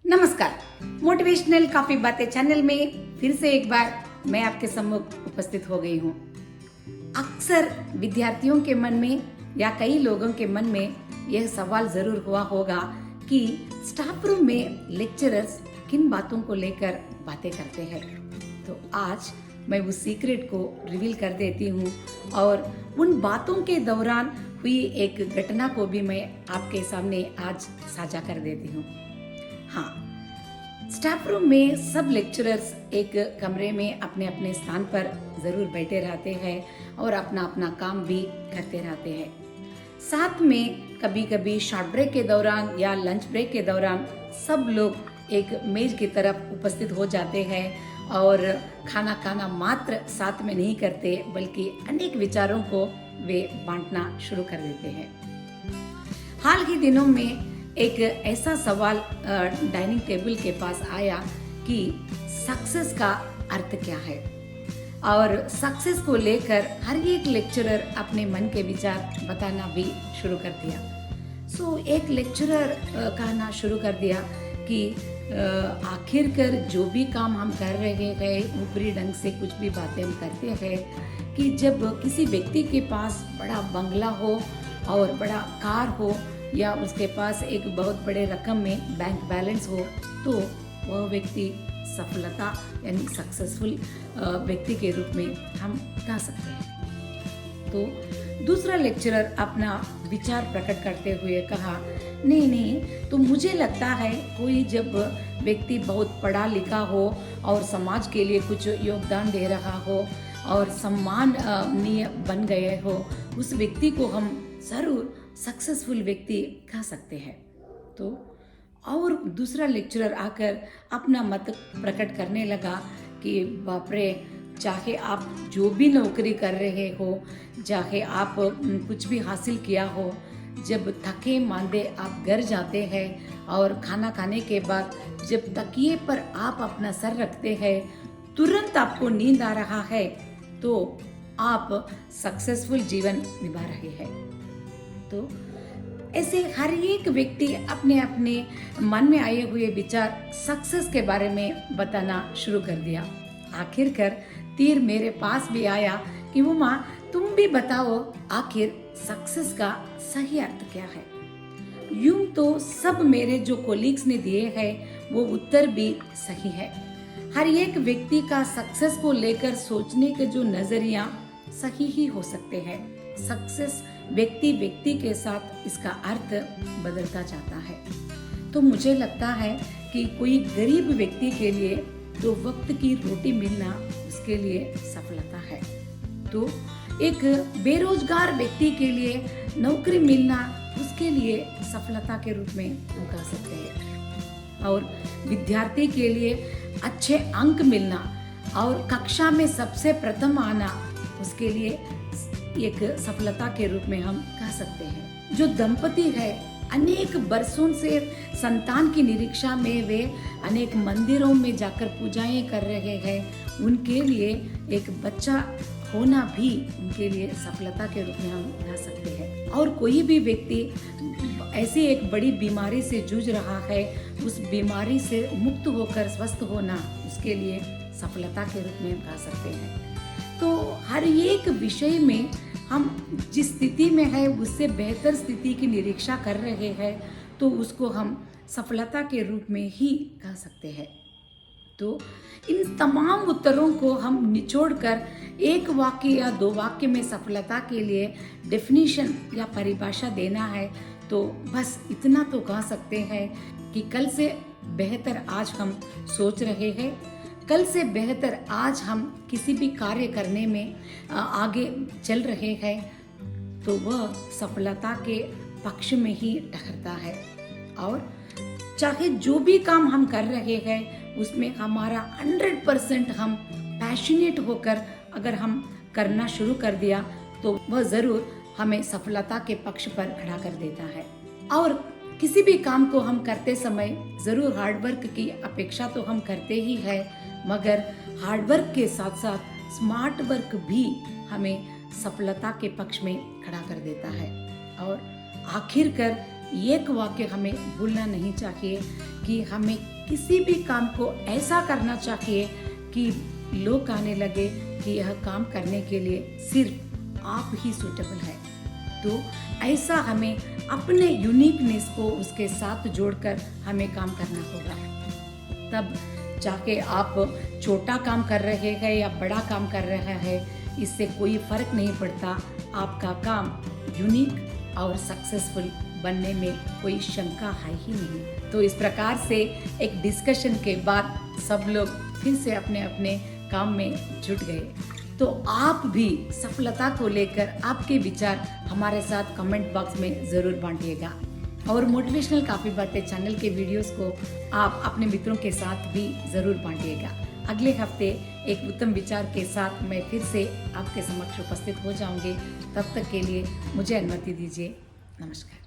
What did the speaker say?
नमस्कार। मोटिवेशनल काफी बातें चैनल में फिर से एक बार मैं आपके सम्मुख उपस्थित हो गई हूँ। अक्सर विद्यार्थियों के मन में या कई लोगों के मन में यह सवाल जरूर हुआ होगा कि स्टाफ रूम में लेक्चरर्स किन बातों को लेकर बातें करते हैं। तो आज मैं उस सीक्रेट को रिवील कर देती हूँ और उन बातों के दौरान हुई एक घटना को भी मैं आपके सामने आज साझा कर देती हूँ। हाँ, स्टाफ रूम में सब लेक्चरर्स एक कमरे में अपने अपने स्थान पर जरूर बैठे रहते हैं और अपना अपना काम भी करते रहते हैं। साथ में कभी कभी शॉर्ट ब्रेक के दौरान या लंच ब्रेक के दौरान सब लोग एक मेज की तरफ उपस्थित हो जाते हैं और खाना मात्र साथ में नहीं करते बल्कि अनेक विचारों को वे बांटना शुरू कर देते हैं। हाल ही दिनों में एक ऐसा सवाल डाइनिंग टेबल के पास आया कि सक्सेस का अर्थ क्या है, और सक्सेस को लेकर हर एक लेक्चरर अपने मन के विचार बताना भी शुरू कर दिया। एक लेक्चरर कहना शुरू कर दिया कि आखिरकार जो भी काम हम कर रहे हैं ऊपरी ढंग से कुछ भी बातें हम करते हैं कि जब किसी व्यक्ति के पास बड़ा बंगला हो और बड़ा कार हो या उसके पास एक बहुत बड़े रकम में बैंक बैलेंस हो तो वह व्यक्ति सफलता यानी सक्सेसफुल व्यक्ति के रूप में हम कह सकते हैं। तो दूसरा लेक्चरर अपना विचार प्रकट करते हुए कहा, नहीं तो मुझे लगता है कोई जब व्यक्ति बहुत पढ़ा लिखा हो और समाज के लिए कुछ योगदान दे रहा हो और सम्माननीय बन गए हो उस व्यक्ति को हम जरूर सक्सेसफुल व्यक्ति कह सकते हैं। तो और दूसरा लेक्चरर आकर अपना मत प्रकट करने लगा कि बाप रे, चाहे आप जो भी नौकरी कर रहे हो, चाहे आप कुछ भी हासिल किया हो, जब थके मांदे आप घर जाते हैं और खाना खाने के बाद जब तकिए पर आप अपना सर रखते हैं तुरंत आपको नींद आ रहा है तो आप सक्सेसफुल जीवन निभा रहे हैं। तो ऐसे हर एक व्यक्ति अपने अपने मन में आए हुए विचार सक्सेस के बारे में बताना शुरू कर दिया। आखिरकार तीर मेरे पास भी आया कि उमा, तुम भी बताओ आखिर सक्सेस का सही अर्थ क्या है। यूं तो सब मेरे जो कोलीग्स ने दिए हैं वो उत्तर भी सही है। हर एक व्यक्ति का सक्सेस को लेकर सोचने के जो नजरिया सही ही हो सकते हैं। सक्सेस व्यक्ति के साथ इसका अर्थ बदलता जाता है। तो मुझे लगता है कि कोई गरीब व्यक्ति के लिए दो वक्त की रोटी मिलना उसके लिए सफलता है। तो एक बेरोजगार व्यक्ति के लिए नौकरी मिलना उसके लिए सफलता के रूप में हम कह सकते हैं। और विद्यार्थी के लिए अच्छे अंक मिलना और कक्षा में सबसे प्रथम आना उसके लिए एक सफलता के रूप में हम कह सकते हैं। जो दंपति है अनेक बरसों से संतान की निरीक्षा में वे अनेक मंदिरों में जाकर पूजाएं कर रहे हैं, उनके लिए एक बच्चा होना भी उनके लिए सफलता के रूप में हम कह सकते हैं। और कोई भी व्यक्ति ऐसी एक बड़ी बीमारी से जूझ रहा है, उस बीमारी से मुक्त होकर स्वस्थ होना उसके लिए सफलता के रूप में हम कह सकते हैं। तो हर एक विषय में हम जिस स्थिति में है उससे बेहतर स्थिति की निरीक्षा कर रहे हैं तो उसको हम सफलता के रूप में ही कह सकते हैं। तो इन तमाम उत्तरों को हम निचोड़कर एक वाक्य या दो वाक्य में सफलता के लिए डेफिनेशन या परिभाषा देना है तो बस इतना तो कह सकते हैं कि कल से बेहतर आज हम सोच रहे हैं, कल से बेहतर आज हम किसी भी कार्य करने में आगे चल रहे हैं तो वह सफलता के पक्ष में ही ठहरता है। और चाहे जो भी काम हम कर रहे हैं उसमें हमारा 100% हम पैशनेट होकर अगर हम करना शुरू कर दिया तो वह जरूर हमें सफलता के पक्ष पर खड़ा कर देता है। और किसी भी काम को हम करते समय जरूर हार्डवर्क की अपेक्षा तो हम करते ही है, मगर हार्डवर्क के साथ साथ स्मार्ट वर्क भी हमें सफलता के पक्ष में खड़ा कर देता है। और आखिरकार एक वाक्य हमें भूलना नहीं चाहिए कि हमें किसी भी काम को ऐसा करना चाहिए कि लोग कहने लगे कि यह काम करने के लिए सिर्फ आप ही सूटेबल है। तो ऐसा हमें अपने यूनिकनेस को उसके साथ जोड़कर हमें काम करना होगा। तब जाके आप छोटा काम कर रहे हैं या बड़ा काम कर रहे हैं, इससे कोई फर्क नहीं पड़ता। आपका काम यूनिक और सक्सेसफुल बनने में कोई शंका है ही नहीं। तो इस प्रकार से एक डिस्कशन के बाद सब लोग फिर से अपने अपने काम में जुट गए। तो आप भी सफलता को लेकर आपके विचार हमारे साथ कमेंट बॉक्स में ज़रूर बांटिएगा। और मोटिवेशनल काफ़ी बातें चैनल के वीडियोस को आप अपने मित्रों के साथ भी ज़रूर बांटिएगा। अगले हफ्ते एक उत्तम विचार के साथ मैं फिर से आपके समक्ष उपस्थित हो जाऊंगी। तब तक के लिए मुझे अनुमति दीजिए। नमस्कार।